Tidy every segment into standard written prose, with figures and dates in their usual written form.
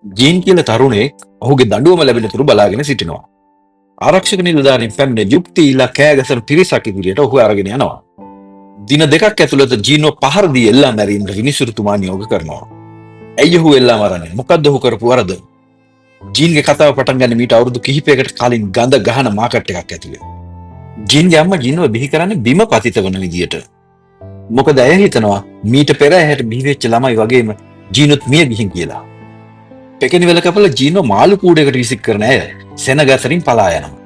Gene කියලා තරුණයෙක් ඔහුගේ දඬුවම ලැබෙනතුරු බලාගෙන සිටිනවා. ආරක්ෂක නිලධාරීන් පැමිණ යුක්ති ඉල්ලා කෑගසන පිරිසක් ඉදිරියට ඔහු අරගෙන යනවා. දින දෙකක් ඇතුළත ජීන්ව පහර දී එල්ලා මැරීමට විනිසුරුතුමා නියෝග කරනවා. ඇයි ඔහු එල්ලා මරන්නේ? මොකද්ද ඔහු කරපු වරද? ජීන්ගේ කතාව පටන් ගන්න මීට අවුරුදු කිහිපයකට කලින් ගඳ ගහන මාකට් එකක් ඇතුලේ. ජීන්ගේ අම්මා ජීන්ව බිහි කරන්නේ බිම පතිත වන විදියට. මොකද ඇය හිතනවා මීට පෙර ඇයට බිහි වෙච්ච ළමයි වගේම ජීනුත් මිය ගිහින් කියලා. පෙකෙනි වෙල කපල ජීන්ව මාළු කූඩයකට විසික් කරන ඇය සෙනග අතරින් පලා යනවා.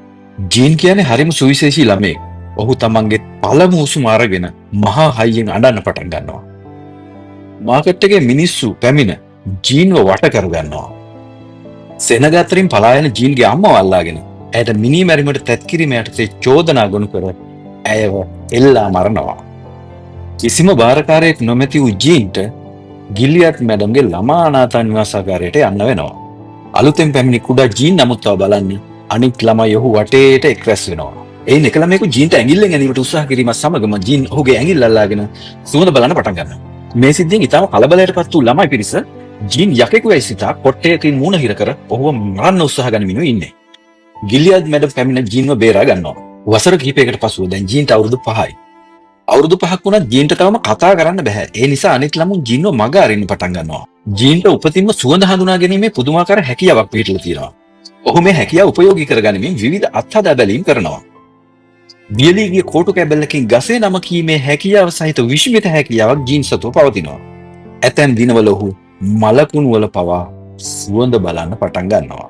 ජීන් කියන්නේ හරිම සුවිශේෂී ළමයෙක්. ඔහු තමන්ගේ පළමු උසුම අරගෙන මහා හයියෙන් අඬන්න පටන් ගන්නවා. මාකට් එකේ මිනිස්සු පැමිණ ජීන්ව වට කරගන්නවා. සෙනග අතරින් පලා යන ජීන්ගේ අම්මව අල්ලාගෙන ඇයට මිනී මැරීමට තැත්කිරීම යටතේ චෝදනා ගොනු කර ඇයව එල්ලා මරනවා. කිසිම භාරකාරයෙක් නොමැති වූ ජීන්ට ගිලියට් මැඩම්ගේ ළමා අනාථ නිවාසාගාරයට යන්න වෙනවා. අලුතෙන් පැමිණි කුඩා ජීන් නමුත්ව බලන්නේ අනික් ළමයි ඔහු වටේට එක්රැස් වෙනවා. එයින් එක ළමයෙකු ජීන්ට ඇඟිල්ලෙන් ගැනීමට උත්සාහ කිරීමත් සමගම ජීන් ඔහුගේ ඇඟිල්ල අල්ලාගෙන සුවඳ බලන්න පටන් ගන්නවා. මේ සිද්ධියෙන් ඉතාම කලබලයටපත් වූ ළමයි පිරිස ජීන් යකෙකු යයි සිතා කොට්ටයකින් මූණ හිර කර ඔහුව මරන්න උත්සාහ ගනිමින් ඉන්නේ. ගිලියඩ් මැඩම් පැමිණ ජීන්ව බේරා ගන්නවා. වසර කිහිපයකට පසුව දැන් ජීන්ට අවුරුදු 5යි. අවුරුදු 5ක් වුණත් ජීන්ට තවම කතා කරන්න බෑ. ඒ නිසා අනිත් ළමුන් ජීන්ව මග අරින්න පටන් ගන්නවා. ජීන්ට උපතින්ම සුවඳ හඳුනා ගැනීමේ පුදුමාකාර හැකියාවක් පිහිටලා තියෙනවා. ඔහු මේ හැකියාව උපයෝගී කරගනිමින් විවිධ අත්හදා බැලීම් කරනවා. බියලී ගිය කෝටු කැබැල්ලකින් ගසේ නම කීමේ හැකියාව සහිත විශ්මිත හැකියාවක් ජීන් සතුව පවතිනවා. ඇතැම් දිනවල ඔහු මලකුණු වල පවා සුවඳ බලන්න පටන් ගන්නවා.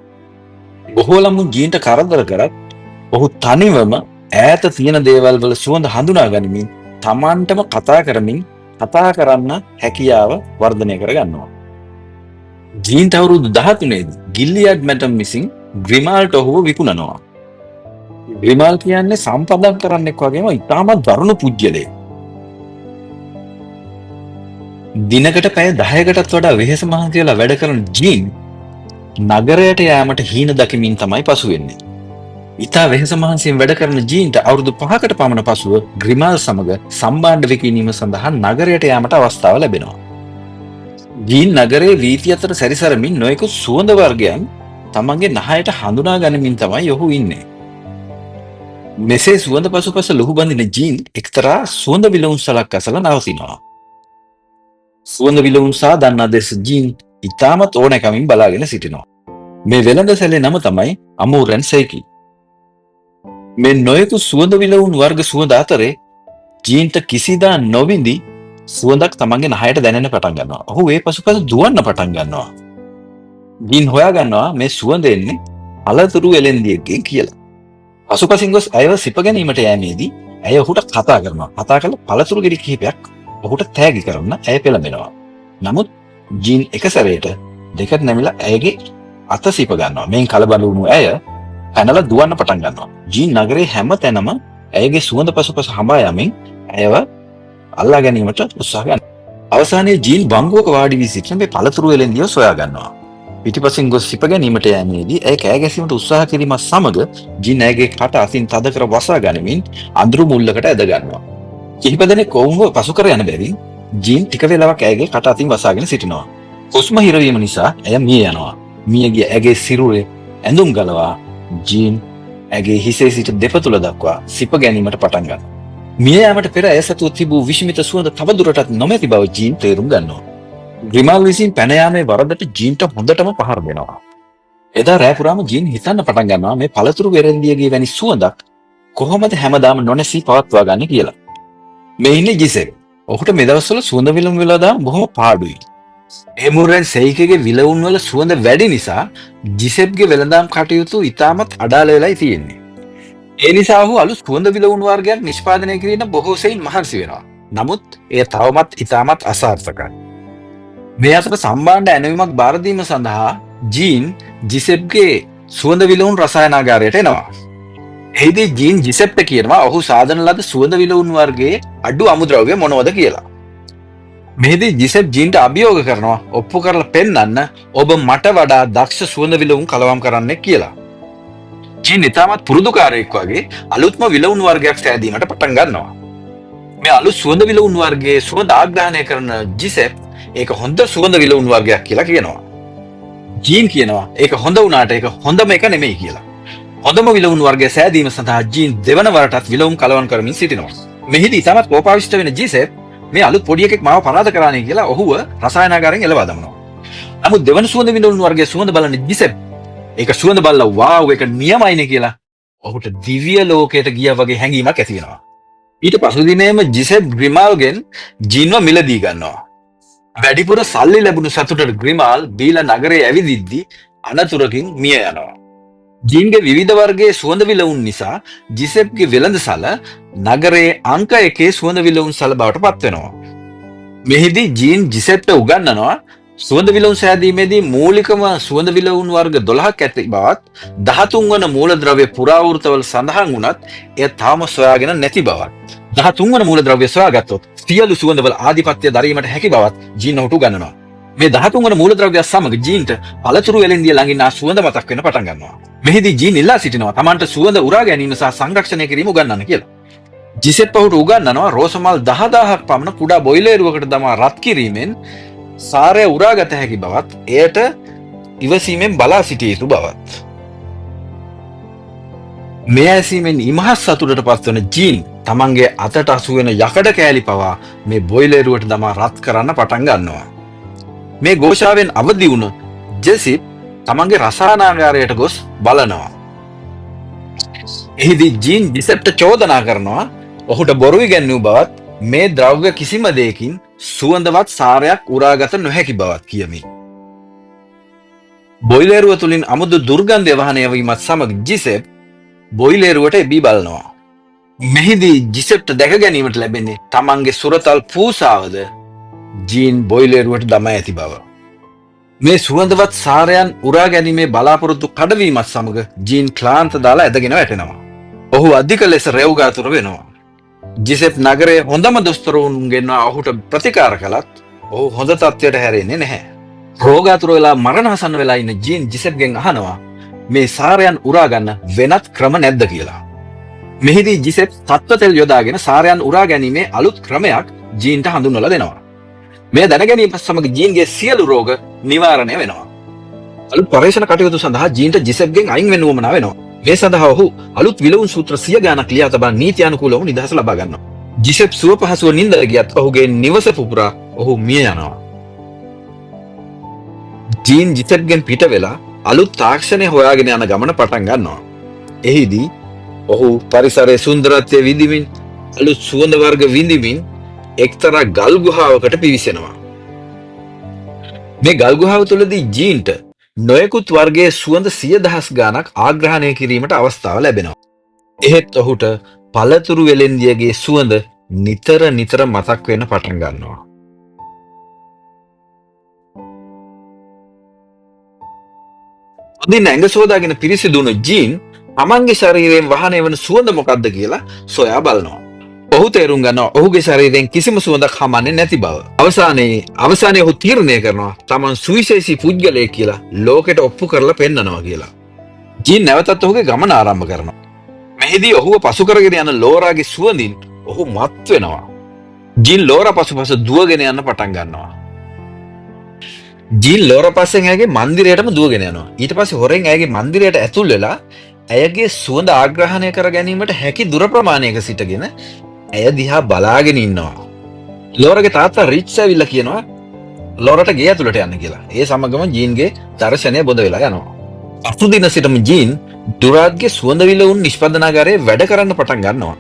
බොහෝ ළමුන් ජීන්ට කරදර කරත් ඔහු තනිවම ඈත තියෙන දේවල් වල සුවඳ හඳුනා ගනිමින් තමන්ටම කතා කරමින් කතා කරන්න හැකියාව වර්ධනය කර ගන්නවා. ජීන්ට අවුරුදු 13 දී ගිලියඩ් මැඩම් විසින් ග්‍රිමාල්ට ඔහුව විකුණනවා. ග්‍රිමාල් කියන්නේ සම්පදම් කරන්නෙක් වගේම ඉතාමත් දරුණු පුජ්‍යලයෙක්. දිනකට පැය 10කටත් වඩා වෙහෙස මහන්සි වෙලා වැඩ කරන ජීන් නගරයට යෑමට හීන දකිමින් තමයි පසු වෙන්නේ. ඉතා වෙහෙස මහන්සියෙන් වැඩ කරන ජීන්ට අවුරුදු 5කට පමණ පසුව ග්‍රිමාල් සමග සම්බාණ්ඩ විකිණීම සඳහා නගරයට යාමට අවස්ථාව ලැබෙනවා. ජීන් නගරයේ වීථි අතර සැරිසරමින් නොයෙකුත් සුවඳ වර්ගයන් තමන්ගේ නහයට හඳුනා ගනිමින් තමයි ඔහු ඉන්නේ. මෙසේ සුවඳ පසුපස ලුහු බඳින ජීන් එක්තරා සුවඳ විලවුන් සලක් අසල නවතිනවා. සුවඳ විලවුන් සා දන්නා දෙස ජීන් ඉතාමත් ඕනෑකමින් බලාගෙන සිටිනවා. මේ වෙළඳ සැලේ නම තමයි අමූරන් සෙයිකි. මේ නොයෙකුත් සුවඳ විලවුන් වර්ග සුවඳ අතරේ ජීන්ට කිසිදා නොවිඳි සුවඳක් තමන්ගේ නහයට දැනෙන්න පටන් ගන්නවා. ඔහු ඒ පසුපස දුවන්න පටන් ගන්නවා. ජීන් හොයා ගන්නවා මේ සුවඳ එන්නේ පළතුරු එළෙන්දියෙක්ගෙන් කියලා. පසුපසින් ගොස් ඇයව සිප ගැනීමට යෑමේදී ඇය ඔහුට කතා කරනවා. කතා කළ පළතුරු ගෙඩි කිහිපයක් ඔහුට තෑගි කරන්න ඇය පෙළඹෙනවා. නමුත් ජීන් එක සැරේට දෙකට නැමිලා ඇයගේ අත සිප ගන්නවා. මේන් කලබල වුණු ඇය පැනලා දුවන්න පටන් ගන්නවා. ජීන් නගරේ හැම තැනම ඇයගේ සුවඳ පසුපස හඹා යමින් ඇයව අල්ලා ගැනීමට උත්සාහ ගන්නවා. අවසානයේ ජීන් බංගුවක වාඩි වී සිටින මේ පළතුරු එළෙන්දිය සොයා ගන්නවා. පිටිපසින් ගොස් සිප ගැනීමට යෑමේදී ඇය කෑ ගැසීමට උත්සාහ කිරීමත් සමග ජීන් ඇයගේ කට අතින් තද කර වසා ගනිමින් අඳුරු මුල්ලකට ඇද ගන්නවා. කිහිප දෙනෙක් ඔවුන්ව පසු කර යන බැවින් ජීන් ටික වේලාවක් ඇයගේ කට අතින් වසාගෙන සිටිනවා. හුස්ම හිරවීම නිසා ඇය මිය යනවා. මිය ගිය ඇගේ සිරුරේ ඇඳුම් ගලවා ජීන් ඇගේ හිසේ සිට දෙපතුල දක්වා සිප ගැනීමට පටන් ගන්නවා. මිය යාමට පෙර ඇය සතුව තිබූ විශ්මිත සුවඳ තවදුරටත් නොමැති බව ජීන් තේරුම් ගන්නවා. ග්‍රිමාල් විසින් පැන යාමේ වරදට ජීන්ට හොඳටම පහර දෙනවා. එදා රෑ පුරාම ජීන් හිතන්න පටන් ගන්නවා මේ පළතුරු වෙරෙන්දියගේ වැනි සුවඳක් කොහොමද හැමදාම නොනැසී පවත්වා ගන්නේ කියලා. මේ ඉන්නේ ජිසෙක්. ඔහුට මේ දවස්වල සුවඳ විලවුන් වෙලා දාම බොහොම පාඩුයි. එමුරෙන් සෙයිකගේ විලවුන් වල සුවඳ වැඩි නිසා ජිසෙප්ගේ වෙළඳාම් කටයුතු ඉතාමත් අඩාල වෙලයි තියෙන්නේ. ඒ නිසා ඔහු අලුත් සුවඳ විලවුන් වර්ගයක් නිෂ්පාදනය කිරීම බොහෝ සෙයින් මහන්සි වෙනවා. නමුත් එය තවමත් ඉතාමත් අසාර්ථකයි. මේ අතර සම්බාණ්ඩ ඇනවීමක් බාර දීම සඳහා ජීන් ජිසෙප්ගේ සුවඳ විලවුන් රසායනාගාරයට එනවා. එහිදී ජීන් ජිසෙප්ට කියනවා ඔහු සාදන ලද සුවඳ විලවුන් වර්ගයේ අඩු අමුද්‍රව්‍ය මොනවද කියලා. මෙහිදී ජිසෙප් ජීන්ට අභියෝග කරනවා ඔප්පු කරලා පෙන්වන්න ඔබ මට වඩා දක්ෂ සුවඳ විලවුන් කලවම් කරන්නෙක් කියලා. ජීන් ඉතාමත් පුරුදුකාරයෙක් වගේ අලුත්ම විලවුන් වර්ගයක් සෑදීමට පටන් ගන්නවා. මේ අලුත් සුවඳ විලවුන් වර්ගයේ සුවඳ ආග්‍රහණය කරන ජිසෙප් ඒක හොඳ සුවඳ විලවුන් වර්ගයක් කියලා කියනවා. ජීන් කියනවා ඒක හොඳ වුණාට ඒක හොඳම එක නෙමෙයි කියලා. හොඳම විලවුන් වර්ගය සෑදීම සඳහා ජීන් දෙවන වරටත් විලවුන් කලවම් කරමින් සිටිනවා. මෙහිදී ඉතාමත් කෝපාවිෂ්ඨ වෙන ජීසෙප් මේ අලුත් පොඩි එකෙක් මාව පරාද කරානේ කියලා ඔහුව රසායනාගාරයෙන් එළවා දමනවා. නමුත් දෙවන සුවඳ විලවුන් වර්ගයේ සුවඳ බලන ජීසෙප් ඒක සුවඳ බලලා වාව් ඒක නියමයිනේ කියලා ඔහුට දිව්‍ය ලෝකයට ගියා වගේ හැඟීමක් ඇති වෙනවා. ඊට පසු දිනේම ජිසෙප් ග්‍රිමාල්ගෙන් ජීන්ව මිලදී ගන්නවා. වැඩිපුර සල්ලි ලැබුණු සතුටට ග්‍රිමාල් බීලා නගරේ ඇවිදිද්දී අනතුරකින් මිය යනවා. ජීන්ගේ විවිධ වර්ගයේ සුවඳ විලවුන් නිසා ජිසෙප්ගේ වෙළඳසල නගරයේ අංක 1 සුවඳ විලවුන් සල බවට පත් වෙනවා. මෙහිදී ජීන් ජිසෙප්ට උගන්වනවා සුවඳ විලවුන් සෑදීමේදී මූලිකම සුවඳ විලවුන් වර්ග 12ක් ඇති බවත් 13 වන මූලද්‍රව්‍ය පුරාවෘත්තවල සඳහන් වුණත් එය තාම සොයාගෙන නැති බවත් 13 වන මූලද්‍රව්‍ය සොයාගත්තොත් සියලු සුවඳවල ආධිපත්‍ය දරීමට හැකි බවත් ජීන් ඔහුට උගන්වනවා. මේ 13 වන මූලද්‍රව්‍ය සමග ජීන්ට පළතුරු එළෙන්දිය ළඟින් ආ සුවඳ මතක් වෙන පටන් ගන්නවා. මෙහිදී ජීන් ඉල්ලා සිටිනවා තමන්ට සුවඳ උරා ගැනීම සහ සංරක්ෂණය කිරීම උගන්වන්න කියලා. ජිසෙප් ඔහුට උගන්වනවා රෝසමල් 10000ක් පමණ කුඩා බොයිලරුවකට දමා රත් කිරීමෙන් සාරය උරාගත හැකි බවත් එයට ඉවසීමෙන් බලා සිටිය යුතු බවත්. මේ ඇසීමෙන් ඉමහත් සතුටට පත්වන ජීන් තමන්ගේ අතට අසුවෙන යකඩ කෑලි පවා මේ බොයිලරුවට දමා රත් කරන්න පටන් ගන්නවා. මේ ഘോഷාවෙන් අවදි වුණ ජෙසිප් තමන්ගේ රසායනාගාරයට ගොස් බලනවා. එහිදී ජීන් ජිසෙප්ට චෝදනා කරනවා ඔහුට බොරු ඉගැන්වූ බවත් මේ ද්‍රව්‍ය කිසිම දෙයකින් සුවඳවත් සාරයක් උරාගත නොහැකි බවත් කියමි. බොයිලරුව තුලින් අමුතු දුර්ගන්ධය වහනය වීමත් සමග ජිසෙප් බොයිලරුවට එබී බලනවා. මෙහිදී ජිසෙප්ට දැක ගැනීමට ලැබෙන්නේ තමන්ගේ සුරතල් පූසාවද ජීන් බොයිලරුවට දමා ඇති බව. මේ සුවඳවත් සාරයන් උරා ගැනීමේ බලාපොරොත්තු කඩවීමත් සමග ජීන් ක්ලාන්ත දාලා ඇදගෙන වැටෙනවා. ඔහු අධික ලෙස රැව්ගාතුර වෙනවා. ජිසෙප් නගරයේ හොඳම දොස්තරුන් ගෙන්වා ඔහුට ප්‍රතිකාර කළත් ඔහු හොඳ තත්ත්වයට හැරෙන්නේ නැහැ. රෝගාතුර වෙලා මරණාසන්න වෙලා ඉන්න ජීන් ජිසෙප්ගෙන් අහනවා මේ සාරයන් උරා ගන්න වෙනත් ක්‍රම නැද්ද කියලා. මෙහිදී ජිසෙප් තත්ත්ව තෙල් යොදාගෙන සාරයන් උරා ගැනීමේ අලුත් ක්‍රමයක් ජීන්ට හඳුන්වලා දෙනවා. මේ දැන ගැනීමත් සමග ජීන්ගේ සියලු රෝග නිවාරණය වෙනවා. අලුත් පරීක්ෂණ කටයුතු සඳහා ජීන්ට ජිසෙප්ගෙන් අයින් වෙන්න උවමනා වෙනවා. මේ සඳහා ඔහු අලුත් විලවුන් සූත්‍ර 100 ගානක් ලියා තබා නීත්‍යානුකූලව නිදහස ලබා ගන්නවා. ජිසෙප් සුව පහසුව නින්දට ගියත් ඔහුගේ නිවස පුපුරා ඔහු මිය යනවා. ජීන් ජිසෙප්ගෙන් පිට වෙලා අලුත් තාක්ෂණය හොයාගෙන යන ගමන පටන් ගන්නවා. එහිදී ඔහු පරිසරයේ සුන්දරත්වය විඳිමින් අලුත් සුවඳ වර්ග විඳිමින් එක්තරා ගල් ගුහාවකට පිවිසෙනවා. මේ ගල් ගුහාව තුළදී ජීන්ට නොයෙකුත් වර්ගයේ සුවඳ 100,000 ගාණක් ආග්‍රහණය කිරීමට අවස්ථාව ලැබෙනවා. එහෙත් ඔහුට පළතුරු වෙලෙන්දියගේ සුවඳ නිතර මතක් වෙන්න පටන් ගන්නවා. හොඳින් ඇඟ සෝදාගෙන පිරිසිදුණු ජීන් තමන්ගේ ශරීරයෙන් වහනය වන සුවඳ මොකක්ද කියලා සොයා බලනවා. ඔහු තේරුම් ගන්නවා ඔහුගේ ශරීරයෙන් කිසිම සුවඳක් හමන්නේ නැති බව. අවසානයේ ඔහු තීරණය කරනවා තමන් සුවිශේෂී පුද්ගලයෙක් කියලා ලෝකෙට ඔප්පු කරලා පෙන්නනවා කියලා. ජීන් නැවතත් ඔහුගේ ගමන ආරම්භ කරනවා. මෙහිදී ඔහුව පසු කරගෙන යන ලෝරාගේ සුවඳින් ඔහු මත් වෙනවා. ජීන් ලෝරා පසුපස දුවගෙන යන්න පටන් ගන්නවා. ජීන් ලෝරා පස්සෙන් ඇයගේ මන්දිරයටම දුවගෙන යනවා. ඊට පස්සේ හොරෙන් ඇයගේ මන්දිරයට ඇතුල් වෙලා ඇයගේ සුවඳ ආග්‍රහණය කර ගැනීමට හැකි දුර ප්‍රමාණයක සිටගෙන ඇය දිහා බලාගෙන ඉන්නවා. ලෝරගේ තාත්තා රිච් ඇවිල්ලා කියනවා ලෝරට ගේ ඇතුළට යන්න කියලා. ඒ සමගම ජීන්ගේ දර්ශනය බොඳ වෙලා යනවා. අසු දින සිටම ජීන් ඩුරාත්ගේ සුවඳ විලවුන් නිෂ්පාදනාගාරයේ වැඩ කරන්න පටන් ගන්නවා.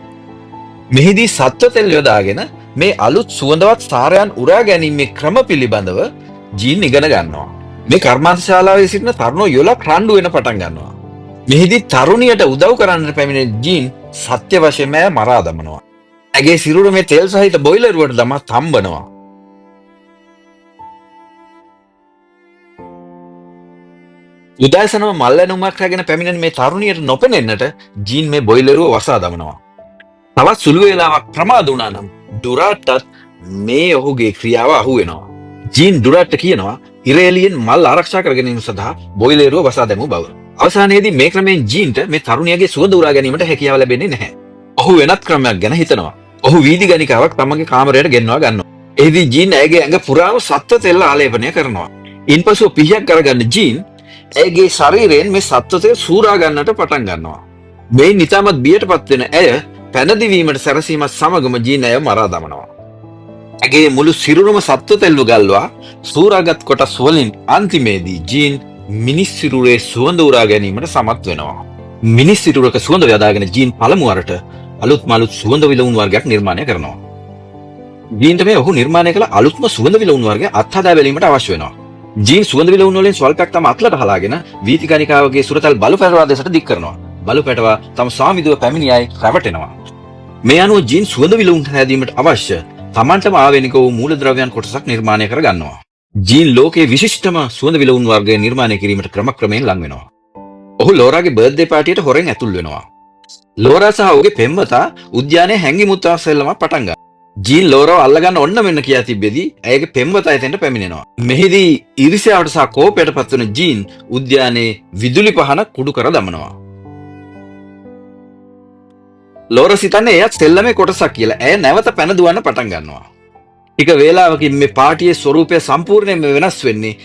මෙහිදී සත්ව තෙල් යොදාගෙන මේ අලුත් සුවඳවත් සාරයන් උරා ගැනීමේ ක්‍රම පිළිබඳව ජීන් ඉගෙන ගන්නවා. මේ කර්මාන්ත ශාලාවේ සිටින තරුණෝ යොලක් රණ්ඩු වෙන පටන් ගන්නවා. මෙහිදී තරුණියට උදව් කරන්න පැමිණෙන ජීන් සත්‍ය වශයෙන්ම මරා දමනවා. ඇගේ සිරුර මේ තෙල් සහිත බොයිලරුවට දමා තම්බනවා. උදෑසනම මල්ලැනුමක් රැගෙන පැමිණෙන මේ තරුණියට නොපෙනෙන්නට ජීන් මේ බොයිලරුව වසා දමනවා. තවත් සුළු වේලාවක් ප්‍රමාද වුණා නම් ඩුරාට්ටත් මේ ඔහුගේ ක්‍රියාව අහු වෙනවා. ජීන් ඩුරාට්ට කියනවා ඉර එළියෙන් මල් ආරක්ෂා කර ගැනීම සඳහා බොයිලරුව වසා දැමූ බව. අවසානයේදී මේ ක්‍රමයෙන් ජීන්ට මේ තරුණියගේ සුවඳ උරා ගැනීමට හැකියාව ලැබෙන්නේ නැහැ. ඔහු වෙනත් ක්‍රමයක් ගැන හිතනවා. ඔහු වීදි ගණිකාවක් තමගේ කාමරයට ගෙන්වා ගන්නවා. එහිදී ජීන් ඇයගේ ඇඟ පුරාම සත්ව තෙල් ආලේපනය කරනවා. ඉන්පසු පිහියක් අරගන්න ජීන් ඇයගේ ශරීරයෙන් මේ සත්වතය සූරා ගන්නට පටන් ගන්නවා. මේ නිතාමත් බියට පත්වෙන ඇය පැනදිවීමට සැරසීමත් සමගම ජීන් ඇය මරා දමනවා. ඇගේ මුළු සිරුරම සත්ව තෙල්ලු ගල්වා සූරාගත් කොටස් වලින් අන්තිමේදී ජීන් මිනිස් සිරුරේ සුවඳ උරා ගැනීමට සමත් වෙනවා. මිනිස් සිරුරක සුවඳ යොදාගෙන ජීන් පළමු වරට අලුත් මලුත් සුවඳ විලවුන් වර්ගයක් නිර්මාණය කරනවා. ජීන්ට මේ ඔහු නිර්මාණය කළ අලුත්ම සුවඳ විලවුන් වර්ගය අත්හදා බැලීමට අවශ්‍ය වෙනවා. ජීන් සුවඳ විලවුන් වලින් ස්වල්පයක් තම අත්ලට හලාගෙන වීතිකණිකාවගේ සුරතල් බලු පැටවා දෙසට දික් කරනවා. බලු පැටවා තම ස්වාමිදුව පැමිණියයි රැවටෙනවා. මේ අනුව ජීන් සුවඳ විලවුන් හැදීමට අවශ්‍ය තමන්ටම ආවේනික වූ මූලද්‍රව්‍යයන් කොටසක් නිර්මාණය කර ගන්නවා. ජීන් ලෝකයේ විශිෂ්ටම සුවඳ විලවුන් වර්ගය නිර්මාණය කිරීමට ක්‍රමක්‍රමයෙන් ලං වෙනවා. ඔහු ලෝරාගේ බර්ත්ඩේ පාටියට හොරෙන් ඇතුල් වෙනවා. ලෝරා සහ ඔහුගේ පෙම්වතා උද්‍යානයේ හැංගි මුත්තා සෙල්ලමක් පටන් ගන්නවා. ජීන් ලෝරාව අල්ලගන්න ඔන්න මෙන්න කියා තිබෙදී ඇයගේ පෙම්වතා එතෙන්ට පැමිණෙනවා. මෙහිදී ඊර්ෂ්‍යාවට සහ කෝපයට පත්වන ජීන් උද්‍යානයේ විදුලි පහන කුඩු කර දමනවා. ලෝරා සිතන්නේ එයත් සෙල්ලමේ කොටසක් කියලා. ඇය නැවත පැන දුවන්න පටන් ගන්නවා. ටික වේලාවකින් මේ පාටියේ ස්වරූපය සම්පූර්ණයෙන්ම වෙනස් වෙන්නේ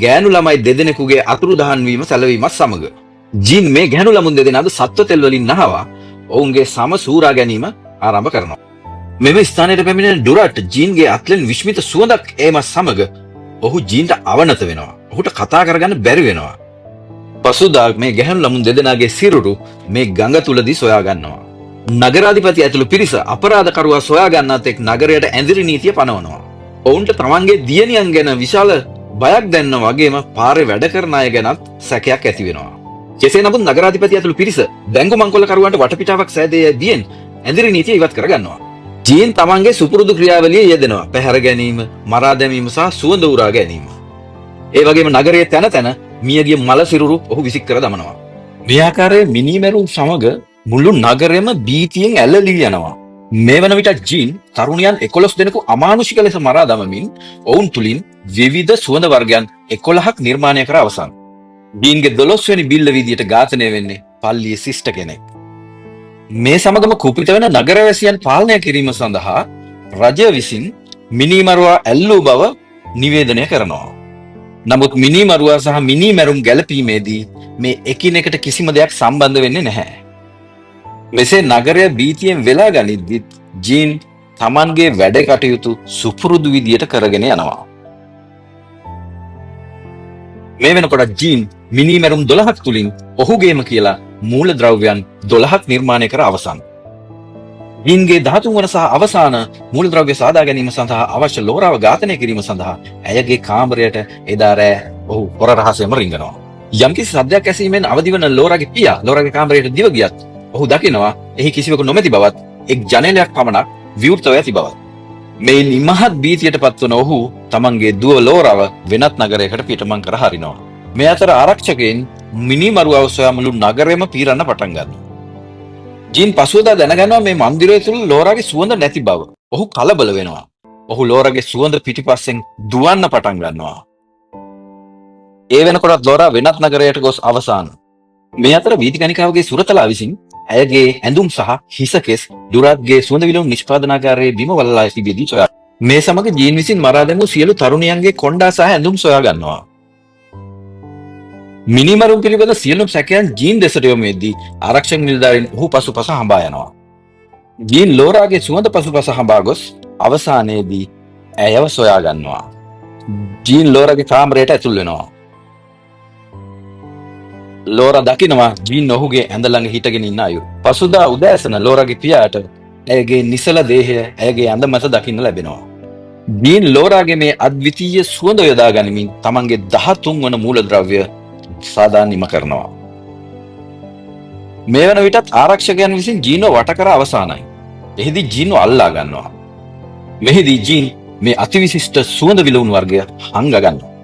ගෑනු ළමයි දෙදෙනෙකුගේ අතුරුදහන් වීම සැලවීමත් සමග. ජීන් මේ ගෑනු ළමුන් දෙදෙනා අද සත්ව තෙල් වලින් නහවා ඔවුන්ගේ සම සූරා ගැනීම ආරම්භ කරනවා. මෙම ස්ථානයට පැමිණෙන ඩුරට් ජීන්ගේ අත්ලෙන් විශ්මිත සුවඳක් ඒමත් සමග ඔහු ජීන්ට අවනත වෙනවා. ඔහුට කතා කරගන්න බැරි වෙනවා. පසුදා මේ ගැහැණු ළමුන් දෙදෙනාගේ සිරුරු මේ ගඟ තුලදී සොයා ගන්නවා. නගරාධිපති ඇතුළු පිරිස අපරාධකරුවා සොයා ගන්නත් එක් නගරයට ඇඳිරි නීතිය පනවනවා. ඔවුන්ට තමන්ගේ දියණියන් ගැන විශාල බයක් දැනෙන වගේම පාරේ වැඩ කරන අය ගැනත් සැකයක් ඇති වෙනවා. කෙසේ නමුත් නගරාධිපති ඇතුළු පිරිස බැංකු මංකොල්ලකරුවන්ට වටපිටාවක් සෑදේ දියෙන් ඇඳිරි නීතිය ඉවත් කරගන්නවා. ජීන් තමන්ගේ සුපුරුදු ක්‍රියාවලිය යෙදෙනවා. පැහැර ගැනීම, මරා දැමීම සහ සුවඳ උරා ගැනීම. ඒ වගේම නගරයේ තැන තැන මියගිය මල සිරුරු ඔහු විසික් කර දමනවා. මේ ආකාරයේ මිනිමෙරුම් සමග මුළු නගරෙම බීතියෙන් ඇලලී යනවා. මේ වන විට ජීන් තරුණියන් 11 දෙනෙකු අමානුෂික ලෙස මරා දමමින් ඔවුන් තුලින් විවිධ සුවඳ වර්ගයන් 11ක් නිර්මාණය කර අවසන්. ජීන්ගේ 12 වෙනි බිල්ල විදියට ඝාතනය වෙන්නේ පල්ලියේ ශිෂ්ට කෙනෙක්. මේ සමගම කුපිත වෙන නගරවැසියන් පාලනය කිරීම සඳහා රජය විසින් මිනිමරුවා ඇල්ලූ බව නිවේදනය කරනවා. නමුත් මිනිමරුවා සහ මිනිමැරුම් ගැලපීමේදී මේ එකිනෙකට කිසිම දෙයක් සම්බන්ධ වෙන්නේ නැහැ. මෙසේ නගරය බීතියෙන් වෙලා ගනිද්දිත් ජීන් තමන්ගේ වැඩ කටයුතු සුපුරුදු විදියට කරගෙන යනවා. මේ වෙනකොට ජීන් මිනිමැරුම් 12ක් තුලින් ඔහුගේම කියලා මූල ද්‍රව්‍යයන් 12ක් නිර්මාණය කර අවසන්. ජීන්ගේ 13 වන සහ අවසාන මූල ද්‍රව්‍ය සාදා ගැනීම සඳහා අවශ්‍ය ලෝරාව ඝාතනය කිරීම සඳහා ඇයගේ කාමරයට එදා රෑ ඔහු හොර රහසෙම රිංගනවා. යම්කිසි සද්දයක් ඇසීමෙන් අවදි වන ලෝරාගේ පියා ලෝරාගේ කාමරයට දිව ගියත් ඔහු දකිනවා එහි කිසිවකු නොමැති බවත් එක් ජනේලයක් පමණක් විවෘතව ඇති බවත්. මේ නිමහත් භීතියට පත්වන ඔහු තමන්ගේ දුව ලෝරාව වෙනත් නගරයකට පිටමං කර හරිනවා. මේ අතර ආරක්ෂකයන් මිනිමරුවාව සොයා මුළු නගරෙම පීරන්න පටන් ගන්නවා. ජීන් පසුවදා දැනගන්නවා මේ මන්දිරය තුල ලෝරාගේ සුවඳ නැති බව. ඔහු කලබල වෙනවා. ඔහු ලෝරාගේ සුවඳ පිටිපස්සෙන් දුවන්න පටන් ගන්නවා. ඒ වෙනකොටත් ලෝරා වෙනත් නගරයකට ගොස් අවසන්. මේ අතර වීතිකණිකාවගේ සුරතලා විසින් ඇයගේ ඇඳුම් සහ හිසකෙස් ඩුරාත්ගේ සුවඳ විලවුන් නිෂ්පාදනාගාරයේ බිම වලලා තිබෙදී සොයා. මේ සමග ජීන් විසින් මරා දැමූ සියලු තරුණියන්ගේ කොණ්ඩා සහ ඇඳුම් සොයා ගන්නවා. මිනිමරුම් පිළිබඳ සියලුම සැකයන් ජීන් දෙසට යොමු වෙද්දී ආරක්ෂක නිලධාරීන් ඔහු පසුපස හඹා යනවා. ජීන් ලෝරාගේ සුවඳ පසුපස හඹා ගොස් අවසානයේදී ඇයව සොයා ගන්නවා. ජීන් ලෝරාගේ කාමරයට ඇතුල් වෙනවා. ලෝරා දකිනවා ජීන් ඔහුගේ ඇඳ ළඟ හිටගෙන ඉන්න අයුරු. පසුදා උදෑසන ලෝරාගේ පියාට ඇයගේ නිසල දේහය ඇයගේ ඇඳ මත දකින්න ලැබෙනවා. ජීන් ලෝරාගේ මේ අද්විතීය සුවඳ යොදා ගනිමින් තමන්ගේ 13 වන මූලද්‍රව්‍ය සාදා නිම කරනවා. මේ වන විටත් ආරක්ෂකයන් විසින් ජීන්ව වට කර අවසానයි. එහිදී ජීන්ව අල්ලා ගන්නවා. මෙහිදී ජීන් මේ අතිවිශිෂ්ට සුවඳ විලවුන් වර්ගය හංග ගන්නවා.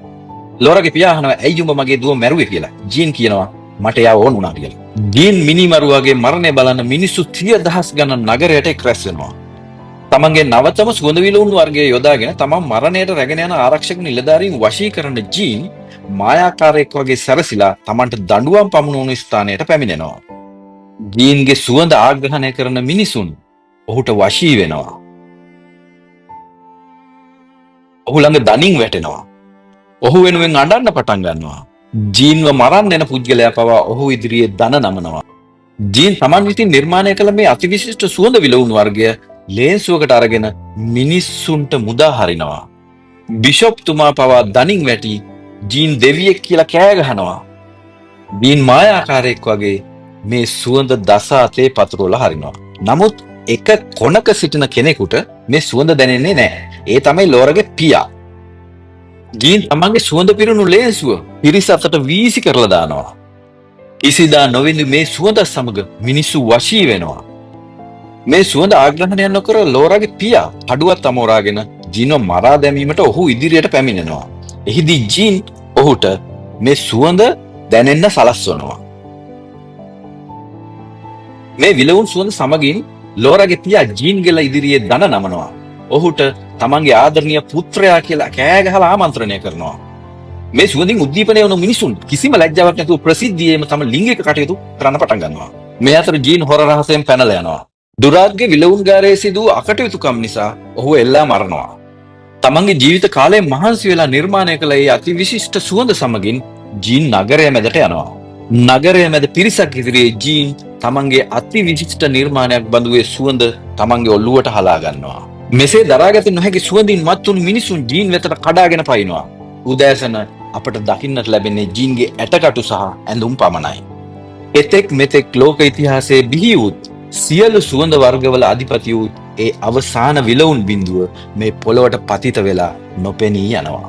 ලෝරාගේ පියා අහනවා ඇයි උඹ මගේ දුව මැරුවේ කියලා. ජීන් කියනවා මට එයාව ඕන වුණා කියලා. ජීන් මිනිමරුවාගේ මරණය බලන මිනිස්සු 30,000 ගණන් නගරයට එක් රැස් වෙනවා. තමන්ගේ නවතම සුවඳ විලවුන් වර්ගය යොදාගෙන තමන් මරණයට රැගෙන යන ආරක්ෂක නිලධාරීන් වශී කරන ජීන් මායාකාරයෙක් වගේ සැරසිලා තමන්ට දඬුවම් පමුණුවන ස්ථානයට පැමිණෙනවා. ජීන්ගේ සුවඳ ආග්‍රහණය කරන මිනිසුන් ඔහුට වශී වෙනවා. ඔහු ළඟ දණින් වැටෙනවා. ඔහු වෙනුවෙන් අඬන්න පටන් ගන්නවා. ජීන්ව මරන්න එන පුද්ගලයා පවා ඔහු ඉදිරියේ දන නමනවා. ජීන් තමන් විසින් නිර්මාණය කළ මේ අතිවිශිෂ්ට සුවඳ විලවුන් වර්ගය ලේන්සුවකට අරගෙන මිනිස්සුන්ට මුදා හරිනවා. බිෂොප්තුමා පවා දනින් වැටි ජීන් දෙවියෙක් කියලා කෑ ගහනවා. ජීන් මායාකාරයෙක් වගේ මේ සුවඳ දස අතේ පතුරවලා හරිනවා. නමුත් එක කොනක සිටින කෙනෙකුට මේ සුවඳ දැනෙන්නේ නැහැ. ඒ තමයි ලෝරගේ පියා. ජීන් තමන්ගේ සුවඳ පිරුණු ලේන්සුව පිරිස අතට වීසි කරලා දානවා. කිසිදා නොවිඳු මේ සුවඳ සමග මිනිස්සු වශී වෙනවා. මේ සුවඳ ආග්‍රහණය නොකර ලෝරාගේ පියා හඩුවත් අමෝරාගෙන ජීන්ව මරා දැමීමට ඔහු ඉදිරියට පැමිණෙනවා. එහිදී ජීන් ඔහුට මේ සුවඳ දැනෙන්න සලස්වනවා. මේ විලවුන් සුවඳ සමගින් ලෝරාගේ පියා ජීන් ගෙල ඉදිරියේ දන නමනවා. ඔහුට තමන්ගේ ආදරණීය පුත්‍රයා කියලා කෑ ගහලා ආමන්ත්‍රණය කරනවා. මේ සුවඳින් උද්දීපනය වුණු මිනිසුන් කිසිම ලැජ්ජාවක් නැතුව ප්‍රසිද්ධියේම තම ලිංගික කටයුතු කරන්න පටන් ගන්නවා. මේ අතර ජීන් හොර රහසෙන් පැනලා යනවා. ඩුරාග්ගේ විලවුන්ගාරයේ සිදු අකටයුතුකම් නිසා ඔහු එල්ලා මරනවා. තමන්ගේ ජීවිත කාලයේ මහන්සි වෙලා නිර්මාණය කළ ඒ අතිවිශිෂ්ට සුවඳ සමගින් ජීන් නගරය මැදට යනවා. නගරය මැද පිරිසක් ඉදිරියේ ජීන් තමන්ගේ අතිවිශිෂ්ට නිර්මාණයක් බඳුවේ සුවඳ තමන්ගේ ඔළුවට හලා ගන්නවා. මෙසේ දරාගත නොහැකි සුවඳින් මත්තුණු මිනිසුන් ජීන් වෙතට කඩාගෙන පයින්නවා. උදෑසන අපට දකින්නට ලැබෙන්නේ ජීන්ගේ ඇටකටු සහ ඇඳුම් පමණයි. එතෙක් මෙතෙක් ලෝක ඉතිහාසයේ බිහි වූ සියලු සුවඳ වර්ගවල අධිපති වූ ඒ අවසාන විලවුන් බිඳුව මේ පොළොවට පතිත වෙලා නොපෙනී යනවා.